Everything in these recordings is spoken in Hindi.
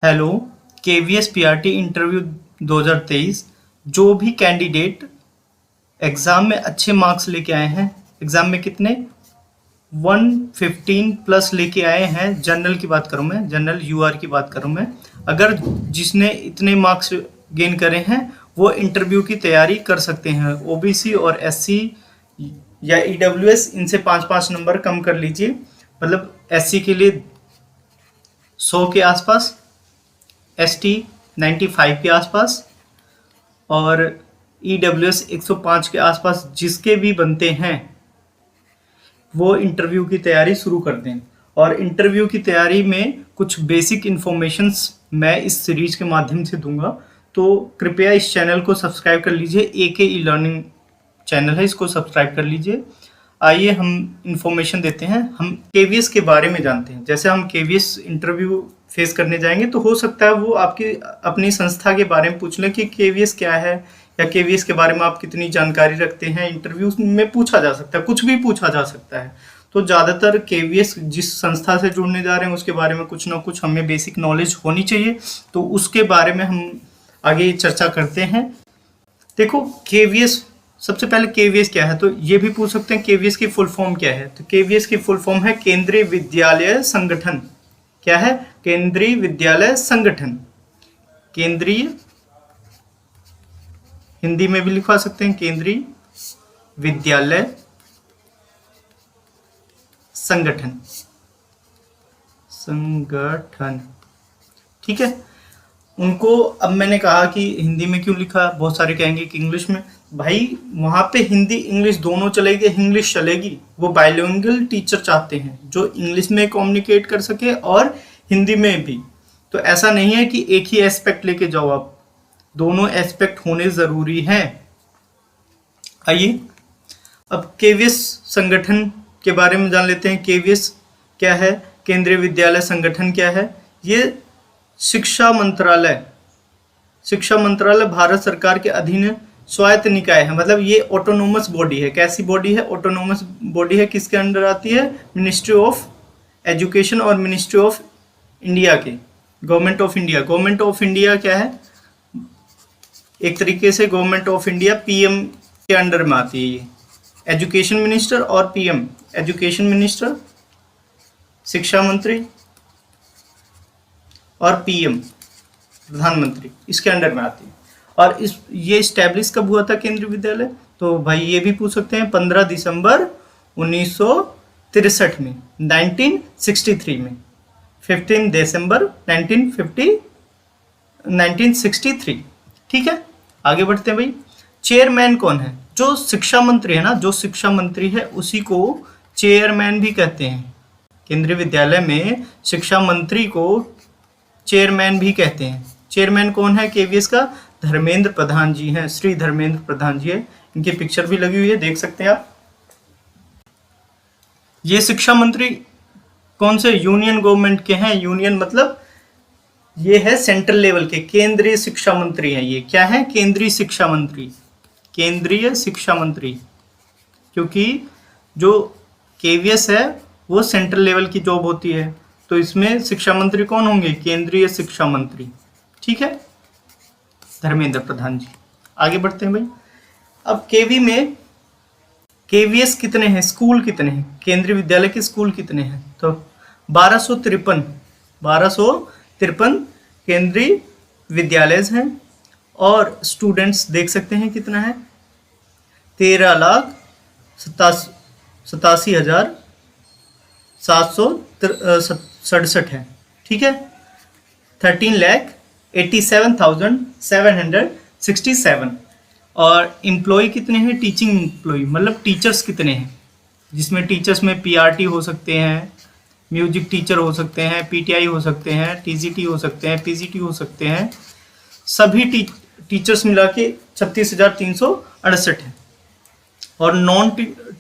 हेलो। KVS PRT interview 2023। जो भी कैंडिडेट एग्ज़ाम में अच्छे मार्क्स लेके आए हैं, एग्ज़ाम में कितने 115 प्लस लेके आए हैं, जनरल की बात करूं मैं, जनरल यूआर की बात करूं मैं, अगर जिसने इतने मार्क्स गेन करे हैं वो इंटरव्यू की तैयारी कर सकते हैं। ओबीसी और एससी या ईडब्ल्यूएस इनसे 5-5 नंबर कम कर लीजिए, मतलब एससी के लिए 100 के आसपास, एसटी 95 के आसपास और ईडब्ल्यूएस 105 के आसपास जिसके भी बनते हैं वो इंटरव्यू की तैयारी शुरू कर दें। और इंटरव्यू की तैयारी में कुछ बेसिक इन्फॉर्मेशंस मैं इस सीरीज के माध्यम से दूंगा, तो कृपया इस चैनल को सब्सक्राइब कर लीजिए। एके ई लर्निंग चैनल है, इसको सब्सक्राइब कर लीजिए। आइए हम इंफॉर्मेशन देते हैं, हम केवीएस के बारे में जानते हैं। जैसे हम केवीएस इंटरव्यू फेस करने जाएंगे तो हो सकता है वो आपकी अपनी संस्था के बारे में पूछ लें कि केवीएस क्या है, या केवीएस के बारे में आप कितनी जानकारी रखते हैं। इंटरव्यू में पूछा जा सकता है, कुछ भी पूछा जा सकता है। तो ज़्यादातर केवीएस जिस संस्था से जुड़ने जा रहे हैं उसके बारे में कुछ ना कुछ हमें बेसिक नॉलेज होनी चाहिए, तो उसके बारे में हम आगे चर्चा करते हैं। देखो केवीएस, सबसे पहले केवीएस क्या है, तो ये भी पूछ सकते हैं केवीएस की फुल फॉर्म क्या है। तो केवीएस की फुल फॉर्म है केंद्रीय विद्यालय संगठन। क्या है? केंद्रीय विद्यालय संगठन। केंद्रीय, हिंदी में भी लिखवा सकते हैं, केंद्रीय विद्यालय संगठन। संगठन, ठीक है। उनको अब मैंने कहा कि हिंदी में क्यों लिखा, बहुत सारे कहेंगे कि इंग्लिश में। भाई वहाँ पे हिंदी इंग्लिश दोनों चलेगी, इंग्लिश चलेगी। वो बाइलिंगुअल टीचर चाहते हैं जो इंग्लिश में कम्युनिकेट कर सके और हिंदी में भी। तो ऐसा नहीं है कि एक ही एस्पेक्ट लेके जाओ आप, दोनों एस्पेक्ट होने ज़रूरी हैं। आइए अब केवीएस संगठन के बारे में जान लेते हैं। केवीएस क्या है, केंद्रीय विद्यालय संगठन क्या है? ये शिक्षा मंत्रालय भारत सरकार के अधीन स्वायत्त निकाय है। मतलब ये ऑटोनोमस बॉडी है। कैसी बॉडी है? ऑटोनोमस बॉडी है। किसके अंडर आती है? मिनिस्ट्री ऑफ एजुकेशन और मिनिस्ट्री ऑफ इंडिया के, government of India. Government of India क्या है? एक तरीके से गवर्नमेंट ऑफ इंडिया पीएम के अंडर में आती है ये। एजुकेशन मिनिस्टर और पीएम, एजुकेशन मिनिस्टर, शिक्षा मंत्री और पीएम प्रधानमंत्री, इसके अंडर में आती है। और ये इस्टेब्लिश कब हुआ था केंद्रीय विद्यालय? तो भाई ये भी पूछ सकते हैं, 15 दिसंबर 1963 में, 1963 में, 15 दिसंबर 1963। ठीक है, आगे बढ़ते हैं भाई। चेयरमैन कौन है? जो शिक्षा मंत्री है ना, जो शिक्षा मंत्री है उसी को चेयरमैन भी कहते हैं। केंद्रीय विद्यालय में शिक्षा मंत्री को चेयरमैन भी कहते हैं। चेयरमैन कौन है केवीएस का? धर्मेंद्र प्रधान जी हैं, श्री धर्मेंद्र प्रधान जी है। इनकी पिक्चर भी लगी हुई है, देख सकते हैं आप। ये शिक्षा मंत्री कौन से यूनियन गवर्नमेंट के हैं? यूनियन मतलब ये है सेंट्रल लेवल के, केंद्रीय शिक्षा मंत्री हैं। ये क्या है? केंद्रीय शिक्षा मंत्री, केंद्रीय शिक्षा मंत्री। क्योंकि जो केवीएस है वो सेंट्रल लेवल की जॉब होती है, तो इसमें शिक्षा मंत्री कौन होंगे? केंद्रीय शिक्षा मंत्री। ठीक है, धर्मेंद्र प्रधान जी। आगे बढ़ते हैं भाई। अब केवी में केवीएस कितने हैं, स्कूल कितने हैं, केंद्रीय विद्यालय के स्कूल कितने हैं? तो 1253 केंद्रीय विद्यालय हैं। और स्टूडेंट्स देख सकते हैं कितना है, 13,87,767 है। ठीक है, 13,87,767। और एम्प्लॉय कितने हैं? टीचिंग एम्प्लॉय मतलब टीचर्स कितने हैं, जिसमें टीचर्स में पीआरटी हो सकते हैं, म्यूजिक टीचर हो सकते हैं, पीटीआई हो सकते हैं, टीजीटी हो सकते हैं, पीजीटी हो सकते हैं। सभी टीचर्स मिला के 36,368 है। और नॉन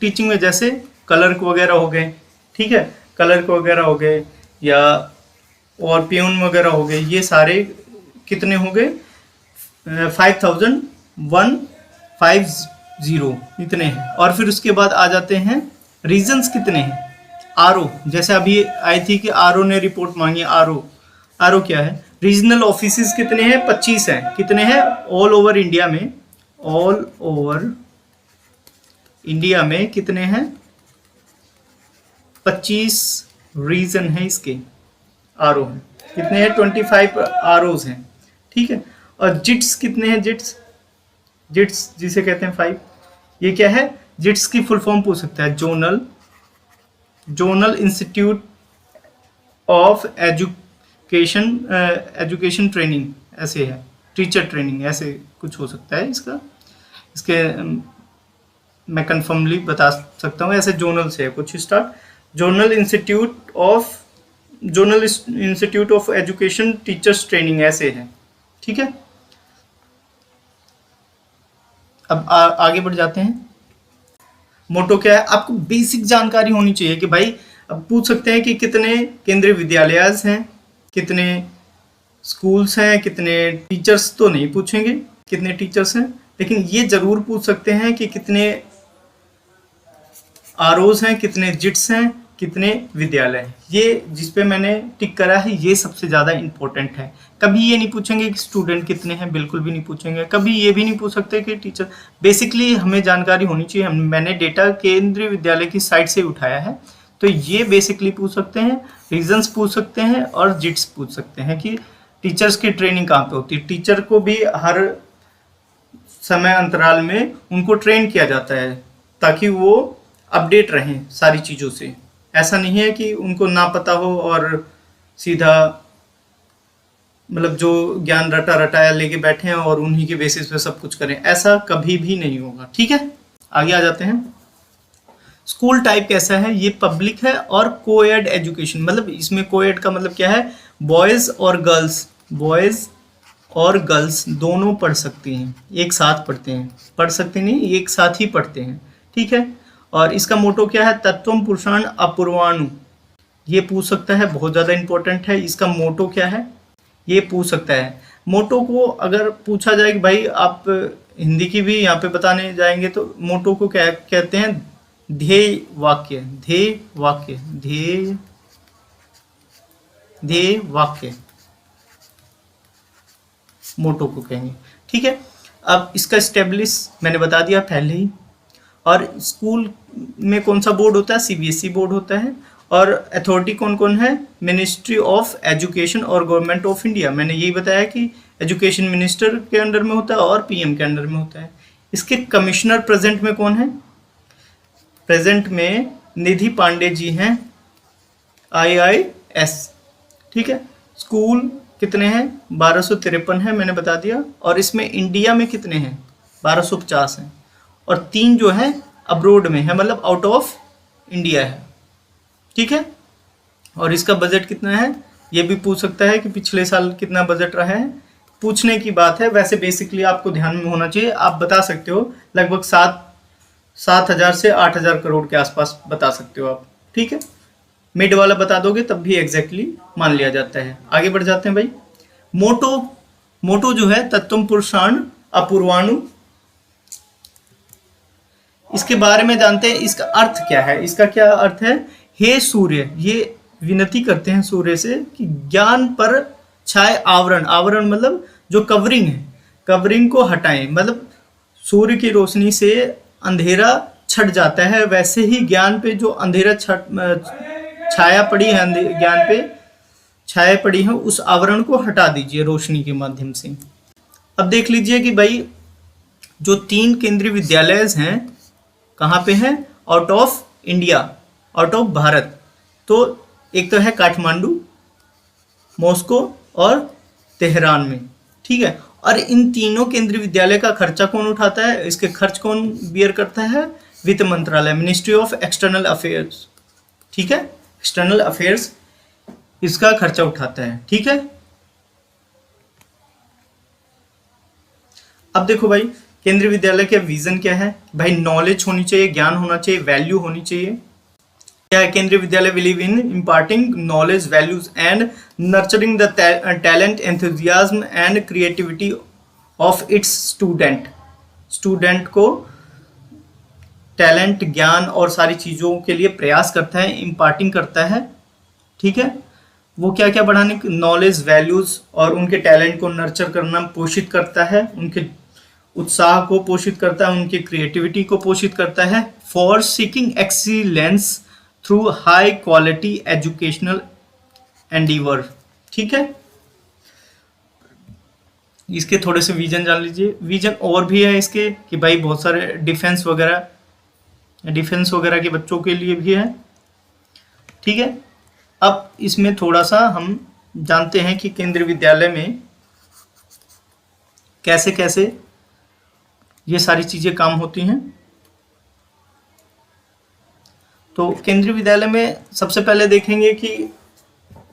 टीचिंग में जैसे क्लर्क वगैरह हो गए, ठीक है, क्लर्क वगैरह हो गए या और पियून वगैरह हो गए, ये सारे कितने हो गए? 5,150 इतने हैं। और फिर उसके बाद आ जाते हैं रीजन्स कितने हैं। आरओ, जैसे अभी आई थी कि आरओ ने रिपोर्ट मांगी। आरओ क्या है? रीजनल ऑफिसेस कितने हैं? 25 हैं। कितने हैं? ऑल ओवर इंडिया में, ऑल ओवर इंडिया में कितने हैं? 25 रीजन है इसके, आरओ हैं। कितने हैं? 25 आरओज हैं, ठीक है। और जिट्स कितने हैं? जिट्स, जिट्स जिसे कहते हैं 5, ये क्या है? जिट्स की फुल फॉर्म पूछ सकता है, zonal institute of education training, ऐसे है। टीचर ट्रेनिंग ऐसे कुछ हो सकता है इसका, इसके मैं कन्फर्मली बता सकता हूँ, ऐसे जोनल से है कुछ start. Zonal institute of education teachers training ऐसे है, ठीक है। अब आगे बढ़ जाते हैं। मोटो क्या है? आपको बेसिक जानकारी होनी चाहिए कि भाई, अब पूछ सकते हैं कि कितने केंद्रीय विद्यालय हैं, कितने स्कूल्स हैं, कितने टीचर्स तो नहीं पूछेंगे कितने टीचर्स हैं, लेकिन ये जरूर पूछ सकते हैं कि कितने आरओज हैं, कितने जिट्स हैं, कितने विद्यालय हैं। ये जिस पे मैंने टिक करा है ये सबसे ज़्यादा इंपॉर्टेंट है। कभी ये नहीं पूछेंगे कि स्टूडेंट कितने हैं, बिल्कुल भी नहीं पूछेंगे। कभी ये भी नहीं पूछ सकते कि टीचर, बेसिकली हमें जानकारी होनी चाहिए। मैंने डेटा केंद्रीय विद्यालय की साइट से उठाया है, तो ये बेसिकली पूछ सकते हैं, रीजन्स पूछ सकते हैं और जिट्स पूछ सकते हैं कि टीचर्स की ट्रेनिंग कहाँ पे होती है। टीचर को भी हर समय अंतराल में उनको ट्रेन किया जाता है ताकि वो अपडेट रहें सारी चीज़ों से। ऐसा नहीं है कि उनको ना पता हो और सीधा मतलब जो ज्ञान रटाया लेके बैठे हैं और उन्हीं के बेसिस पे सब कुछ करें, ऐसा कभी भी नहीं होगा, ठीक है। आगे आ जाते हैं। स्कूल टाइप कैसा है? ये पब्लिक है और कोएड एजुकेशन, मतलब इसमें कोएड का मतलब क्या है? बॉयज और गर्ल्स दोनों पढ़ सकती हैं, एक साथ पढ़ते हैं, पढ़ सकते नहीं, एक साथ ही पढ़ते हैं, ठीक है। और इसका मोटो क्या है? तत्वम पुरुषाण अपूर्वाणु, ये पूछ सकता है, बहुत ज़्यादा इंपॉर्टेंट है। इसका मोटो क्या है? ये पूछ सकता है। मोटो को अगर पूछा जाए कि भाई आप हिंदी की भी यहाँ पे बताने जाएंगे तो मोटो को क्या कहते हैं? ध्येय वाक्य, मोटो को कहेंगे, ठीक है। अब इसका स्टेब्लिश मैंने बता दिया पहले ही। और स्कूल में कौन सा बोर्ड होता है? सीबीएसई बोर्ड होता है। और अथॉरिटी कौन कौन है? मिनिस्ट्री ऑफ एजुकेशन और गवर्नमेंट ऑफ इंडिया। मैंने यही बताया कि एजुकेशन मिनिस्टर के अंडर में होता है और पीएम के अंडर में होता है। इसके कमिश्नर प्रेजेंट में कौन है? प्रेजेंट में निधि पांडे जी हैं, IIS, ठीक है। स्कूल कितने हैं? 1253 है, मैंने बता दिया। और इसमें इंडिया में कितने हैं? 1250 हैं। और 3 जो है अब्रोड में है, मतलब आउट ऑफ इंडिया है, ठीक है। और इसका बजट कितना है? ये भी पूछ सकता है कि पिछले साल कितना बजट रहा है, पूछने की बात है। वैसे बेसिकली आपको ध्यान में होना चाहिए, आप बता सकते हो लगभग 7,000 से 8,000 करोड़ के आसपास बता सकते हो आप, ठीक है। मिड वाला बता दोगे तब भी एग्जैक्टली मान लिया जाता है। आगे बढ़ जाते हैं भाई। मोटो जो है तत्वम पुरुषाण अपूर्वाणु, इसके बारे में जानते हैं। इसका अर्थ क्या है? इसका क्या अर्थ है? हे सूर्य, ये विनती करते हैं सूर्य से कि ज्ञान पर छाए आवरण मतलब जो कवरिंग है, कवरिंग को हटाएं। मतलब सूर्य की रोशनी से अंधेरा छट जाता है, वैसे ही ज्ञान पे जो अंधेरा छाया पड़ी है, ज्ञान पे छाया पड़ी है, उस आवरण को हटा दीजिए रोशनी के माध्यम से। अब देख लीजिए कि भाई जो 3 केंद्रीय विद्यालय हैं कहाँ पे हैं? Out of India, out of Bharat. तो एक तो है काठमांडू, मॉस्को और तेहरान में, ठीक है। और इन तीनों केंद्रीय विद्यालय का खर्चा कौन उठाता है? इसके खर्च कौन बियर करता है? वित्त मंत्रालय, मिनिस्ट्री ऑफ एक्सटर्नल अफेयर्स, ठीक है। एक्सटर्नल अफेयर्स इसका खर्चा उठाता है, ठीक है। अब देखो भाई केंद्रीय विद्यालय का विजन क्या है? भाई नॉलेज होनी चाहिए, ज्ञान होना चाहिए, वैल्यू होनी चाहिए। क्या है? केंद्रीय विद्यालय believe in imparting knowledge, values and nurturing the talent, enthusiasm and creativity of its student को टैलेंट, ज्ञान और सारी चीज़ों के लिए प्रयास करता है, इम्पार्टिंग करता है, ठीक है। वो क्या क्या बढ़ाने की, नॉलेज, वैल्यूज और उनके टैलेंट को नर्चर करना पोषित करता है, उनके उत्साह को पोषित करता है, उनकी क्रिएटिविटी को पोषित करता है। For seeking excellence through high quality educational endeavour. ठीक है, इसके थोड़े से विजन जान लीजिए। विजन और भी है इसके कि भाई बहुत सारे डिफेंस वगैरह के बच्चों के लिए भी है। ठीक है, अब इसमें थोड़ा सा हम जानते हैं कि केंद्रीय विद्यालय में कैसे कैसे ये सारी चीजें काम होती हैं। तो केंद्रीय विद्यालय में सबसे पहले देखेंगे कि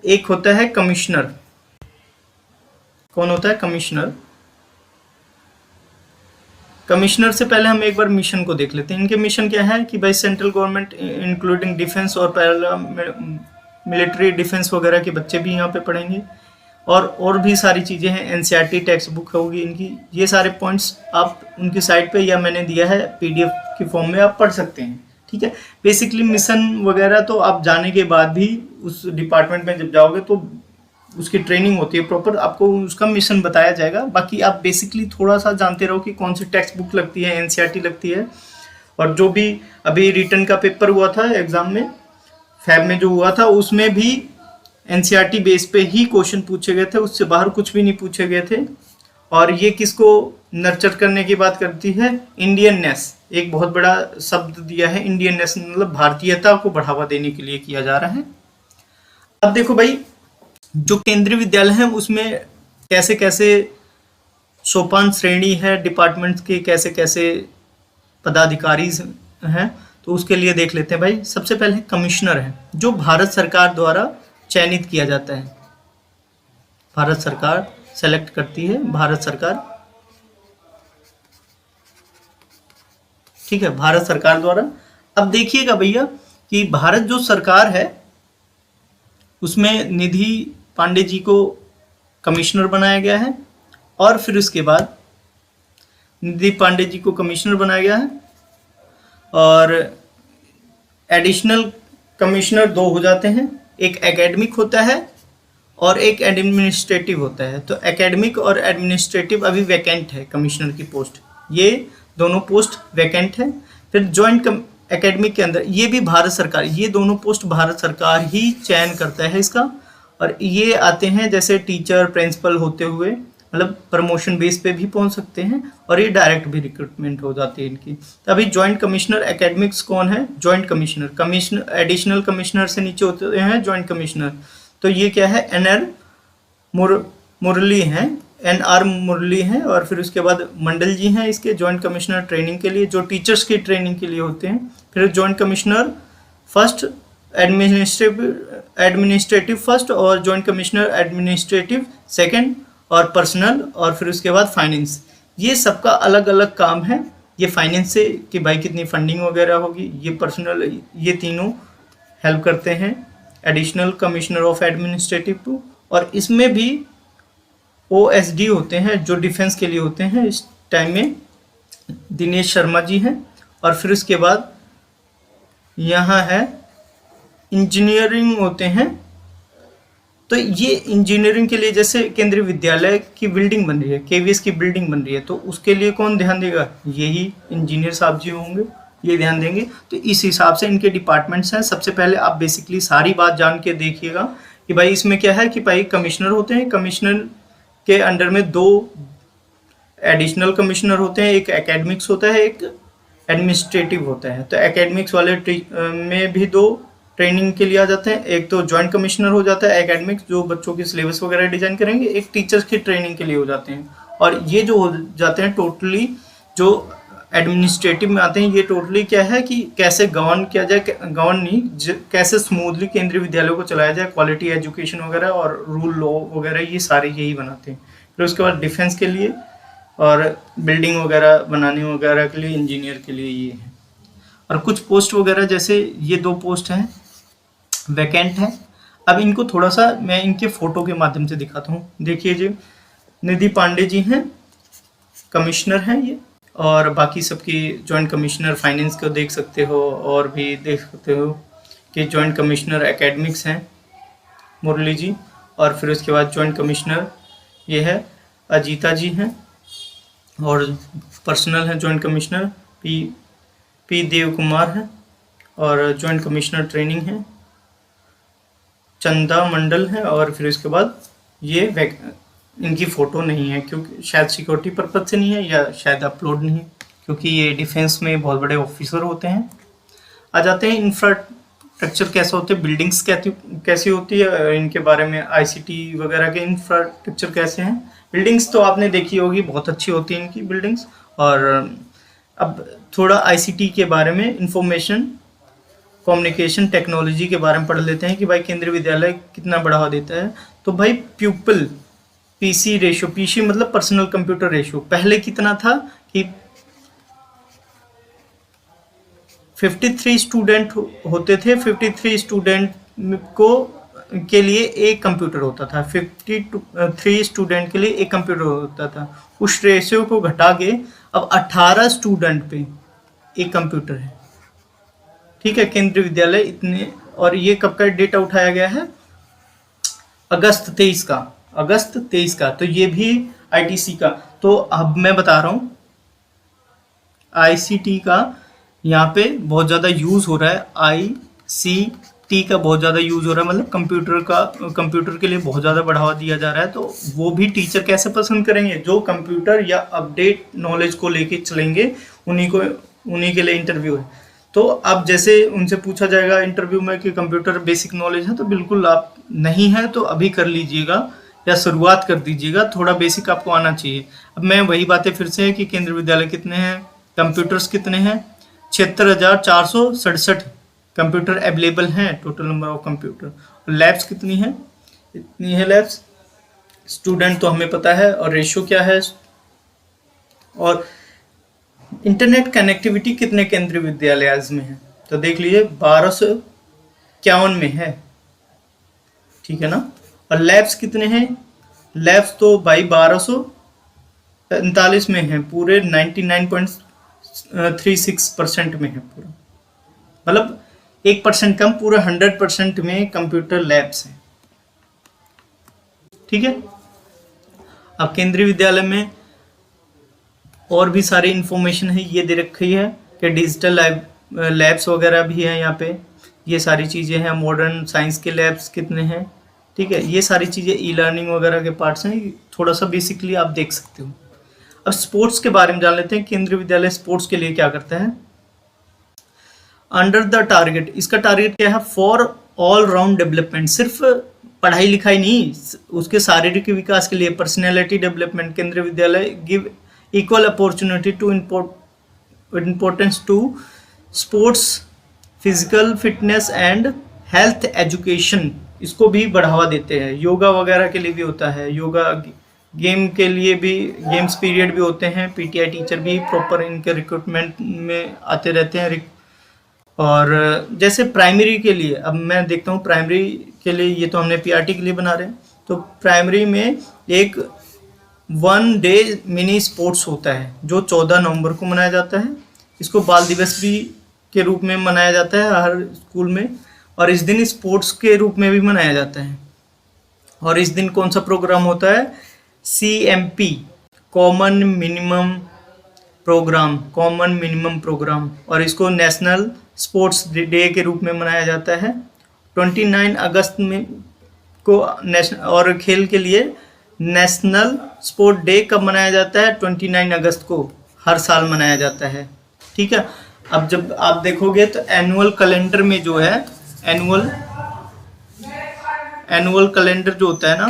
एक होता है कमिश्नर। कौन होता है? कमिश्नर। कमिश्नर से पहले हम एक बार मिशन को देख लेते हैं। इनके मिशन क्या है कि भाई सेंट्रल गवर्नमेंट इंक्लूडिंग डिफेंस और पैरा मिलिट्री डिफेंस वगैरह के बच्चे भी यहाँ पे पढ़ेंगे, और भी सारी चीज़ें हैं। एनसीईआरटी टेक्स्ट बुक होगी इनकी। ये सारे पॉइंट्स आप उनकी साइट पे या मैंने दिया है पीडीएफ की फॉर्म में, आप पढ़ सकते हैं। ठीक है, बेसिकली मिशन वगैरह तो आप जाने के बाद भी उस डिपार्टमेंट में जब जाओगे तो उसकी ट्रेनिंग होती है प्रॉपर, आपको उसका मिशन बताया जाएगा। बाकी आप बेसिकली थोड़ा सा जानते रहो कि कौन सी टेक्स्ट बुक लगती है, एनसीईआरटी लगती है। और जो भी अभी रिटर्न का पेपर हुआ था एग्जाम में, फैब में जो हुआ था, उसमें भी एनसीईआरटी बेस पे ही क्वेश्चन पूछे गए थे, उससे बाहर कुछ भी नहीं पूछे गए थे। और ये किसको नर्चर करने की बात करती है? इंडियननेस। एक बहुत बड़ा शब्द दिया है इंडियननेस, मतलब भारतीयता को बढ़ावा देने के लिए किया जा रहा है। अब देखो भाई, जो केंद्रीय विद्यालय है उसमें कैसे कैसे सोपान श्रेणी है, डिपार्टमेंट्स के कैसे कैसे पदाधिकारी हैं, तो उसके लिए देख लेते हैं भाई। सबसे पहले कमिश्नर है, जो भारत सरकार द्वारा चयनित किया जाता है। भारत सरकार सेलेक्ट करती है, भारत सरकार। ठीक है, भारत सरकार द्वारा। अब देखिएगा भैया कि भारत जो सरकार है उसमें निधि पांडे जी को कमिश्नर बनाया गया है, और फिर उसके बाद निधि पांडे जी को कमिश्नर बनाया गया है, और एडिशनल कमिश्नर दो हो जाते हैं। एक एकेडमिक होता है और एक एडमिनिस्ट्रेटिव होता है। तो एकेडमिक और एडमिनिस्ट्रेटिव अभी वैकेंट है कमिश्नर की पोस्ट, ये दोनों पोस्ट वैकेंट है। फिर जॉइंट एकेडमिक के अंदर ये भी भारत सरकार, ये दोनों पोस्ट भारत सरकार ही चयन करता है इसका। और ये आते हैं जैसे टीचर, प्रिंसिपल होते हुए, मतलब प्रमोशन बेस पे भी पहुंच सकते हैं, और ये डायरेक्ट भी रिक्रूटमेंट हो जाती है इनकी। तो अभी जॉइंट कमिश्नर एकेडमिक्स कौन है? जॉइंट कमिश्नर एडिशनल कमिश्नर से नीचे होते हैं जॉइंट कमिश्नर। तो ये क्या है? मुरली हैं, और फिर उसके बाद मंडल जी हैं इसके जॉइंट कमिश्नर ट्रेनिंग के लिए, जो टीचर्स की ट्रेनिंग के लिए होते हैं। फिर joint commissioner first, administrative first, और जॉइंट कमिश्नर एडमिनिस्ट्रेटिव सेकंड, और पर्सनल, और फिर उसके बाद फाइनेंस। ये सबका अलग अलग काम है। ये फाइनेंस से कि भाई कितनी फंडिंग वगैरह होगी, ये पर्सनल, ये तीनों हेल्प करते हैं additional commissioner of administrative to. और इसमें भी OSD होते हैं जो डिफेंस के लिए होते हैं। इस टाइम में दिनेश शर्मा जी हैं। और फिर उसके बाद यहाँ है इंजीनियरिंग होते हैं। तो ये इंजीनियरिंग के लिए जैसे केंद्रीय विद्यालय की बिल्डिंग बन रही है, KVS की बिल्डिंग बन रही है, तो उसके लिए कौन ध्यान देगा? यही इंजीनियर साहब जी होंगे, ये ध्यान देंगे। तो इस हिसाब से इनके डिपार्टमेंट्स हैं। सबसे पहले आप बेसिकली सारी बात जान के देखिएगा कि भाई इसमें क्या है कि भाई कमिश्नर होते हैं, कमिश्नर के अंडर में 2 एडिशनल कमिश्नर होते हैं, एक एकेडमिक्स होता है, एक एडमिनिस्ट्रेटिव होता है। तो एकेडमिक्स वाले में भी 2 ट्रेनिंग के लिए आ जाते हैं। एक तो जॉइंट कमिश्नर हो जाता है एकेडमिक्स, जो बच्चों की सिलेबस वगैरह डिजाइन करेंगे। एक टीचर्स की ट्रेनिंग के लिए हो जाते हैं। और ये जो हो जाते हैं टोटली, जो एडमिनिस्ट्रेटिव में आते हैं, ये टोटली क्या है कि कैसे गवर्न किया जाए, कैसे स्मूथली केंद्रीय विद्यालयों को चलाया जाए, क्वालिटी एजुकेशन वगैरह और रूल लॉ वगैरह, ये सारे यही बनाते हैं। फिर उसके बाद डिफेंस के लिए और बिल्डिंग वगैरह बनाने वगैरह के लिए, इंजीनियर के लिए ये है। और कुछ पोस्ट वगैरह जैसे ये 2 पोस्ट हैं वैकेंट है। अब इनको थोड़ा सा मैं इनके फोटो के माध्यम से दिखाता हूँ। देखिए जी, निधि पांडे जी हैं, कमिश्नर हैं ये, और बाकी सबकी जॉइंट कमिश्नर फाइनेंस को देख सकते हो, और भी देख सकते हो कि जॉइंट कमिश्नर एकेडमिक्स हैं, मुरली जी, और फिर उसके बाद जॉइंट कमिश्नर ये है अजीता जी हैं, और पर्सनल है joint commissioner P Dev Kumar है, और जॉइंट कमिश्नर ट्रेनिंग है चंदा मंडल है, और फिर उसके बाद ये इनकी फ़ोटो नहीं है क्योंकि शायद सिक्योरिटी पर्पज से नहीं है, या शायद अपलोड नहीं है, क्योंकि ये डिफेंस में बहुत बड़े ऑफिसर होते हैं। आ जाते हैं इंफ्रास्ट्रक्चर कैसे होते हैं, बिल्डिंग्स कैसी होती है, इनके बारे में आईसीटी वगैरह के इंफ्रास्ट्रक्चर कैसे हैं। बिल्डिंग्स तो आपने देखी होगी, बहुत अच्छी होती है इनकी बिल्डिंग्स। और अब थोड़ा आईसीटी के बारे में, इंफॉर्मेशन कम्युनिकेशन टेक्नोलॉजी के बारे में पढ़ लेते हैं कि भाई केंद्रीय विद्यालय कितना बढ़ावा देता है। तो भाई प्यूपल पीसी रेशियो, पीसी मतलब पर्सनल कंप्यूटर रेशियो, पहले कितना था कि 53 स्टूडेंट होते थे, 53 स्टूडेंट को के लिए एक कंप्यूटर होता था, 53 स्टूडेंट के लिए एक कंप्यूटर होता था। उस रेशियो को घटा के अब 18 स्टूडेंट पे एक कंप्यूटर है, ठीक है, केंद्रीय विद्यालय इतने। और ये कब का डेटा उठाया गया है, अगस्त 23 का, अगस्त 23 का। तो ये भी आईटीसी का। तो अब मैं बता रहा हूँ आईसीटी का यहाँ पे बहुत ज़्यादा यूज़ हो रहा है, आईसीटी का बहुत ज़्यादा यूज़ हो रहा है, मतलब कंप्यूटर के लिए बहुत ज़्यादा बढ़ावा दिया जा रहा है। तो वो भी टीचर कैसे पसंद करेंगे, जो कंप्यूटर या अपडेट नॉलेज को लेके चलेंगे, उन्हीं के लिए इंटरव्यू है। तो अब जैसे उनसे पूछा जाएगा इंटरव्यू में कि कंप्यूटर बेसिक नॉलेज है, तो बिल्कुल आप नहीं है तो अभी कर लीजिएगा या शुरुआत कर दीजिएगा, थोड़ा बेसिक आपको आना चाहिए। अब मैं वही बातें फिर से है कि केंद्रीय विद्यालय कितने हैं, कंप्यूटर्स कितने हैं, 76,467 कंप्यूटर अवेलेबल हैं, total number of computer. Labs कितनी हैं, इतनी है लैब्स। स्टूडेंट तो हमें पता है, और रेशियो क्या है। और इंटरनेट कनेक्टिविटी कितने केंद्रीय विद्यालय में है, तो देख लीजिए 1251 में है, ठीक है ना। और लैब्स कितने हैं, लैब्स तो भाई 1245 में है, पूरे 99.36% में है पूरा, मतलब 1% कम, पूरा 100% में कंप्यूटर लैब्स हैं, ठीक है। अब केंद्रीय विद्यालय में और भी सारी इंफॉर्मेशन है, ये दे रखी है कि डिजिटल लैब्स वगैरह भी हैं यहाँ पे, ये सारी चीज़ें हैं। मॉडर्न साइंस के लैब्स कितने हैं, ठीक है, ये सारी चीज़ें ई लर्निंग वगैरह के पार्ट्स हैं, थोड़ा सा बेसिकली आप देख सकते हो। अब स्पोर्ट्स के बारे में जान लेते हैं, केंद्रीय विद्यालय स्पोर्ट्स के लिए क्या करता है। अंडर द टारगेट, इसका टारगेट क्या है, फॉर ऑल राउंड डेवलपमेंट, सिर्फ पढ़ाई लिखाई नहीं, उसके शारीरिक विकास के लिए, पर्सनैलिटी डेवलपमेंट। केंद्रीय विद्यालय give equal opportunity to importance to sports, physical fitness and health education, इसको भी बढ़ावा देते हैं। योगा वगैरह के लिए भी होता है, योगा गेम के लिए भी, गेम्स पीरियड भी होते हैं, पीटीआई टीचर भी प्रॉपर इनके रिक्रूटमेंट में आते रहते हैं। और जैसे प्राइमरी के लिए, अब मैं देखता हूँ प्राइमरी के लिए, ये तो हमने पीआरटी के लिए बना रहे हैं, तो प्राइमरी में एक 1 डे मिनी स्पोर्ट्स होता है जो 14 नवंबर को मनाया जाता है। इसको बाल दिवस भी के रूप में मनाया जाता है हर स्कूल में, और इस दिन स्पोर्ट्स के रूप में भी मनाया जाता है। और इस दिन कौन सा प्रोग्राम होता है, CMP, कॉमन मिनिमम प्रोग्राम, और इसको नेशनल स्पोर्ट्स डे के रूप में मनाया जाता है। 29 अगस्त में को नेशनल, और खेल के लिए नेशनल स्पोर्ट डे कब मनाया जाता है, 29 अगस्त को हर साल मनाया जाता है, ठीक है। अब जब आप देखोगे तो एनुअल कैलेंडर में जो है, एनुअल कैलेंडर जो होता है ना,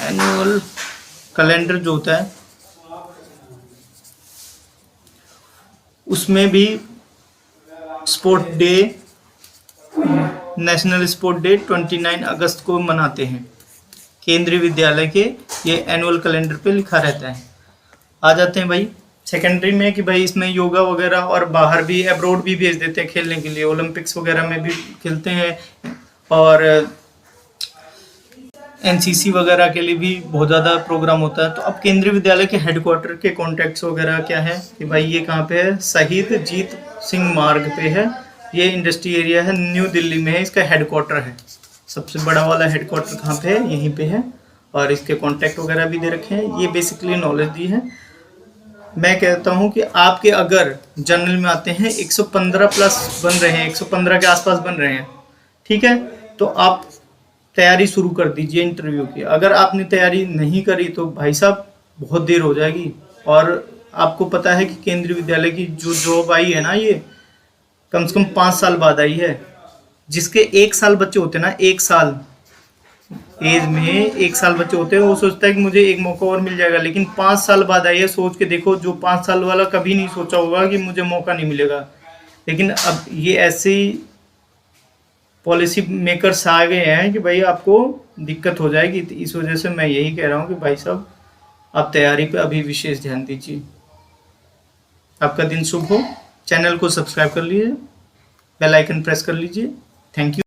एनुअल कैलेंडर जो होता है उसमें भी sport day, national sport day 29 अगस्त को मनाते हैं। केंद्रीय विद्यालय के ये एनुअल कैलेंडर पे लिखा रहता है। आ जाते हैं भाई सेकेंडरी में कि भाई इसमें योगा वगैरह, और बाहर भी अब्रॉड भी भेज देते हैं खेलने के लिए, ओलंपिक्स वगैरह में भी खेलते हैं। और एनसीसी वगैरह के लिए भी बहुत ज़्यादा प्रोग्राम होता है। तो अब केंद्रीय विद्यालय के हेडक्वार्टर के कॉन्टैक्ट्स वगैरह क्या है कि भाई ये कहाँ पे है, शहीद जीत सिंह मार्ग पे है, ये इंडस्ट्री एरिया है, न्यू दिल्ली में है, इसका हेडक्वार्टर है। सबसे बड़ा वाला हेडक्वार्टर कहाँ पे है, यहीं पे है, और इसके कॉन्टैक्ट वगैरह भी दे रखे हैं। ये बेसिकली नॉलेज दी है। मैं कहता हूँ कि आपके अगर जनरल में आते हैं 115 प्लस बन रहे हैं, 115 के आसपास बन रहे हैं, ठीक है, तो आप तैयारी शुरू कर दीजिए इंटरव्यू की। अगर आपने तैयारी नहीं करी तो भाई साहब बहुत देर हो जाएगी। और आपको पता है कि केंद्रीय विद्यालय की जो जॉब आई है ना, ये कम से कम 5 साल बाद आई है। जिसके 1 साल बच्चे होते हैं ना, 1 साल एज में 1 साल बच्चे होते हैं, वो सोचता है कि मुझे एक मौका और मिल जाएगा, लेकिन 5 साल बाद आई है। सोच के देखो, जो 5 साल वाला कभी नहीं सोचा होगा कि मुझे मौका नहीं मिलेगा, लेकिन अब ये ऐसी पॉलिसी मेकर्स आ गए हैं कि भाई आपको दिक्कत हो जाएगी। तो इस वजह से मैं यही कह रहा हूँ कि भाई साहब आप तैयारी पे अभी विशेष ध्यान दीजिए। आपका दिन शुभ हो। चैनल को सब्सक्राइब कर लीजिए, बेल आइकन प्रेस कर लीजिए। Thank you.